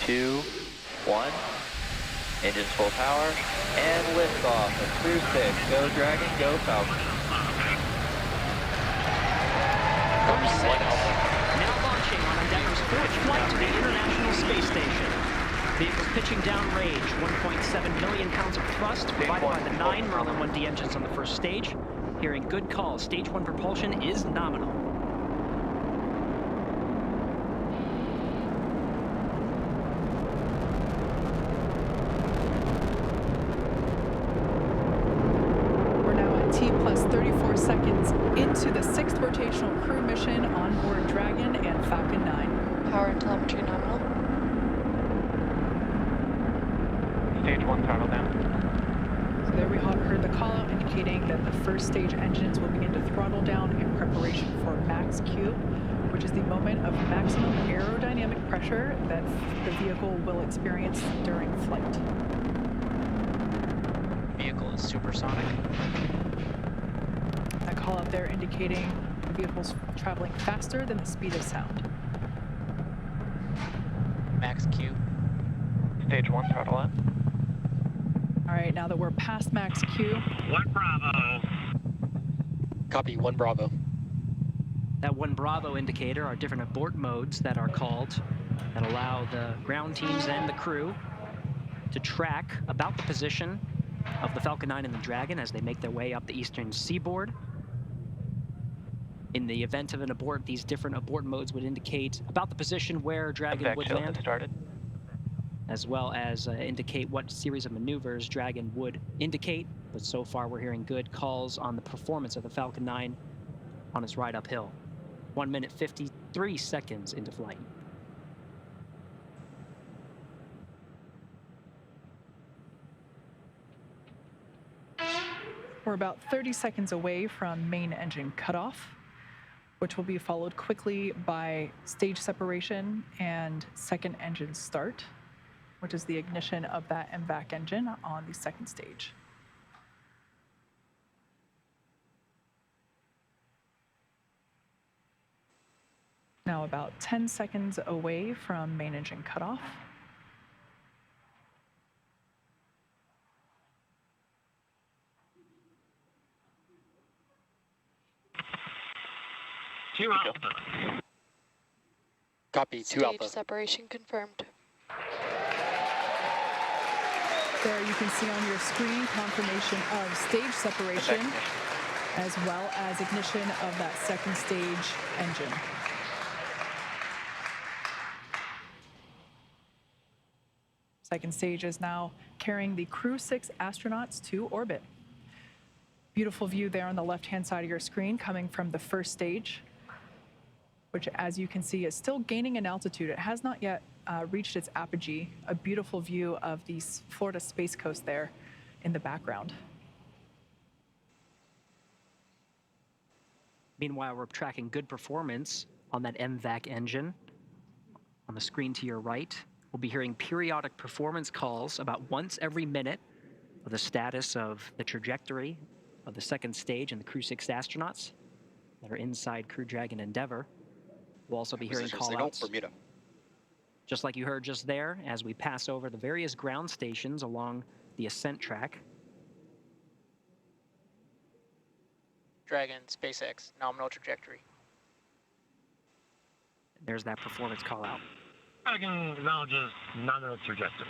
2, 1. Engines full power, and liftoff of Crew-6. Go Dragon, go Falcon. Crew-6, now launching on Endeavour's fourth flight to the International Space Station. Vehicles pitching downrange, 1.7 million pounds of thrust provided by the 9 Merlin 1D engines on the first stage. Hearing good calls, stage 1 propulsion is nominal. We're now at T plus 34 seconds into the 6th rotational crew mission on board Dragon and Falcon 9. Power and telemetry nominal. Stage 1 throttle down. So there we heard the call out indicating that the first stage engines will begin to throttle down in preparation for max Q, which is the moment of maximum aerodynamic pressure that the vehicle will experience during flight. Vehicle is supersonic. That call out there indicating the vehicle's traveling faster than the speed of sound. Max Q. Stage 1 throttle up. All right, now that we're past max Q. 1 Bravo. Copy, 1 Bravo. That 1 Bravo indicator are different abort modes that are called that allow the ground teams and the crew to track about the position of the Falcon 9 and the Dragon as they make their way up the eastern seaboard. In the event of an abort, these different abort modes would indicate about the position where Dragon would land, started. as well as indicate what series of maneuvers Dragon would indicate. But so far, we're hearing good calls on the performance of the Falcon 9 on its ride uphill. 1 minute 53 seconds into flight. We're about 30 seconds away from main engine cutoff, which will be followed quickly by stage separation and second engine start, which is the ignition of that MVAC engine on the second stage. Now about 10 seconds away from main engine cutoff. Two Alpha. Copy, 2 Stage Alpha. separation confirmed. There you can see on your screen confirmation of stage separation, as well as ignition of that second stage engine. Second stage is now carrying the Crew-6 astronauts to orbit. Beautiful view there on the left-hand side of your screen coming from the first stage, which, as you can see, is still gaining in altitude. It has not yet reached its apogee. A beautiful view of the Florida Space Coast there in the background. Meanwhile, we're tracking good performance on that MVAC engine. On the screen to your right, we'll be hearing periodic performance calls about once every minute of the status of the trajectory of the second stage and the Crew-6 astronauts that are inside Crew Dragon Endeavour. We'll also be hearing call-outs, just like you heard just there, as we pass over the various ground stations along the ascent track. Dragon, SpaceX, nominal trajectory. There's that performance call-out. Dragon acknowledges nominal trajectory.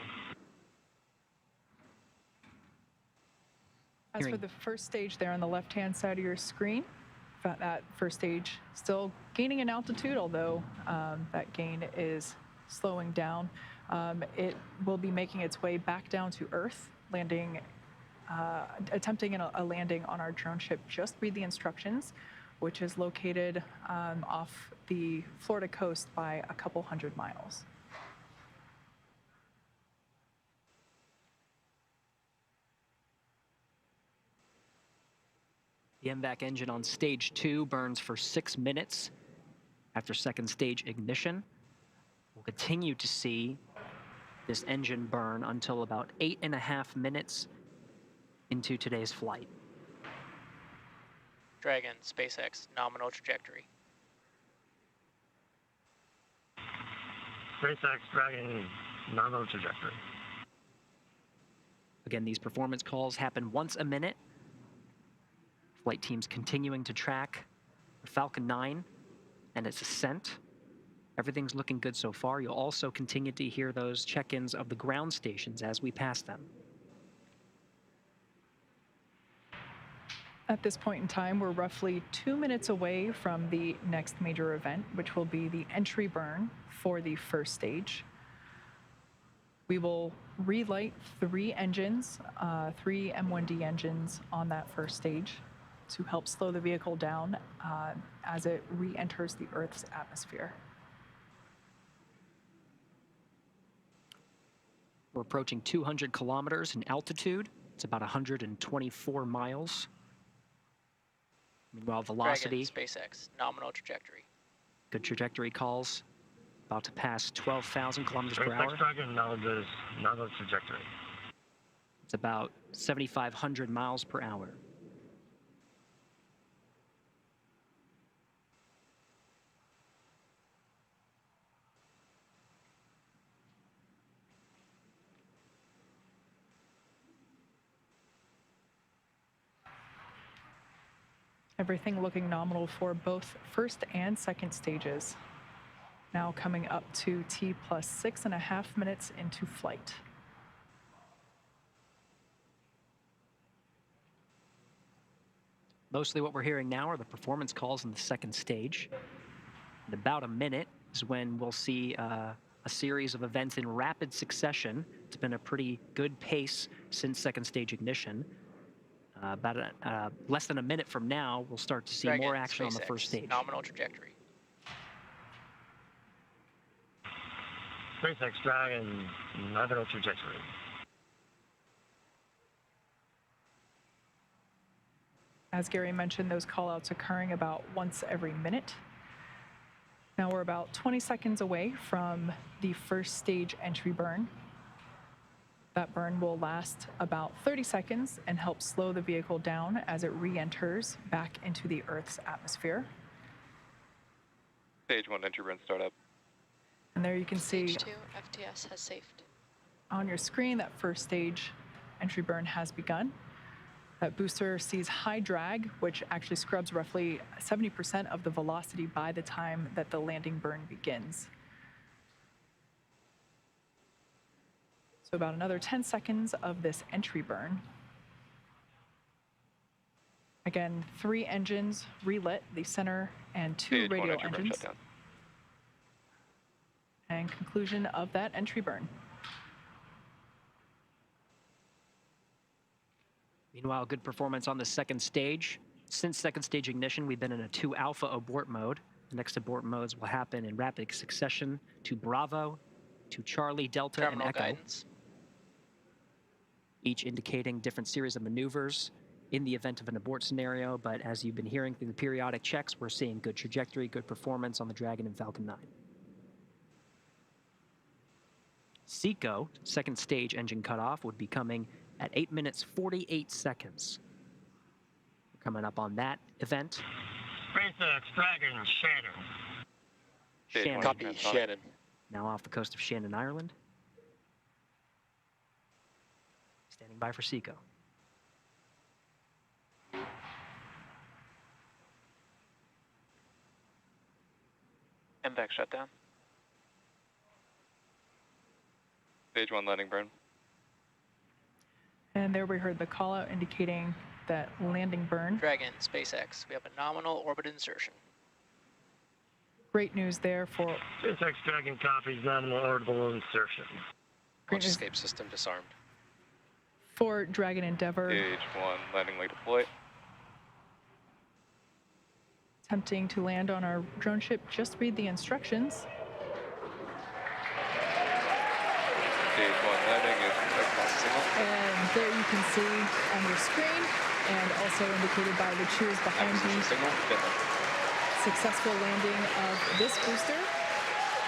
As for the first stage there on the left-hand side of your screen, that first stage still gaining in altitude, although that gain is slowing down. It will be making its way back down to Earth, landing, attempting a landing on our drone ship. Just read the instructions, which is located off the Florida coast by a couple hundred miles. The MVAC engine on stage 2 burns for 6 minutes after second stage ignition. We'll continue to see this engine burn until about 8.5 minutes into today's flight. Dragon, SpaceX, nominal trajectory. SpaceX Dragon nominal trajectory. Again, these performance calls happen once a minute. Flight teams continuing to track the Falcon 9 and its ascent. Everything's looking good so far. You'll also continue to hear those check-ins of the ground stations as we pass them. At this point in time, we're roughly 2 minutes away from the next major event, which will be the entry burn for the first stage. We will relight 3 engines, 3 M1D engines on that first stage to help slow the vehicle down as it re-enters the Earth's atmosphere. We're approaching 200 kilometers in altitude. It's about 124 miles. Meanwhile, velocity. Dragon, SpaceX, nominal trajectory. Good trajectory calls. About to pass 12,000 kilometers per hour. SpaceX Dragon acknowledges nominal trajectory. It's about 7,500 miles per hour. Everything looking nominal for both first and second stages. Now coming up to T plus 6.5 minutes into flight. Mostly what we're hearing now are the performance calls in the second stage. In about a minute is when we'll see a series of events in rapid succession. It's been a pretty good pace since second stage ignition. About less than a minute from now, we'll start to see Dragon, more action on the SpaceX, first stage. Nominal trajectory. SpaceX Dragon nominal trajectory. As Gary mentioned, those callouts occurring about once every minute. Now we're about 20 seconds away from the first stage entry burn. That burn will last about 30 seconds and help slow the vehicle down as it re-enters back into the Earth's atmosphere. Stage 1 entry burn startup. And there you can see Stage 2, FTS has saved. on your screen that first stage entry burn has begun. That booster sees high drag, which actually scrubs roughly 70% of the velocity by the time that the landing burn begins. So about another 10 seconds of this entry burn. Again, 3 engines relit, the center and 2 Stage 1 radial entry burn engines. shutdown. And conclusion of that entry burn. Meanwhile, good performance on the second stage. Since second stage ignition, we've been in a 2 alpha abort mode. The next abort modes will happen in rapid succession to Bravo, to Charlie, Delta, Terminal and Echo, guidance. each indicating different series of maneuvers in the event of an abort scenario. But as you've been hearing through the periodic checks, we're seeing good trajectory, good performance on the Dragon and Falcon 9. SECO, second stage engine cutoff, would be coming at 8 minutes 48 seconds. We're coming up on that event. SpaceX Dragon Shannon. Stage Shannon, 1 Copy, transonic. Shannon. now off the coast of Shannon, Ireland. Standing by for SECO. MVAC shutdown. Stage 1 landing burn. And there we heard the call out indicating that landing burn. Dragon, SpaceX, we have a nominal orbit insertion. Great news there for SpaceX Dragon copies nominal orbital insertion. great news Escape system disarmed. for Dragon Endeavour. Stage 1 landing leg deploy. Attempting to land on our drone ship. Just read the instructions. Stage 1 landing is expected signal. And there you can see on your screen, and also indicated by the cheers behind Acquisition me, signal. Finland. successful landing of this booster.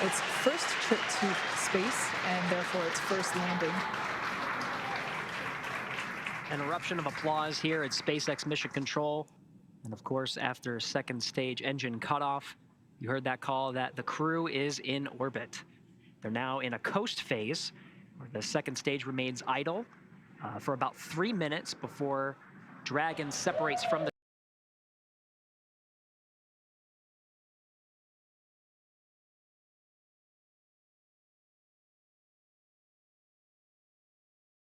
Its first trip to space, and therefore its first landing. An eruption of applause here at SpaceX Mission Control. And of course, after second stage engine cutoff, you heard that call that the crew is in orbit. They're now in a coast phase, where the second stage remains idle for about 3 minutes before Dragon separates from the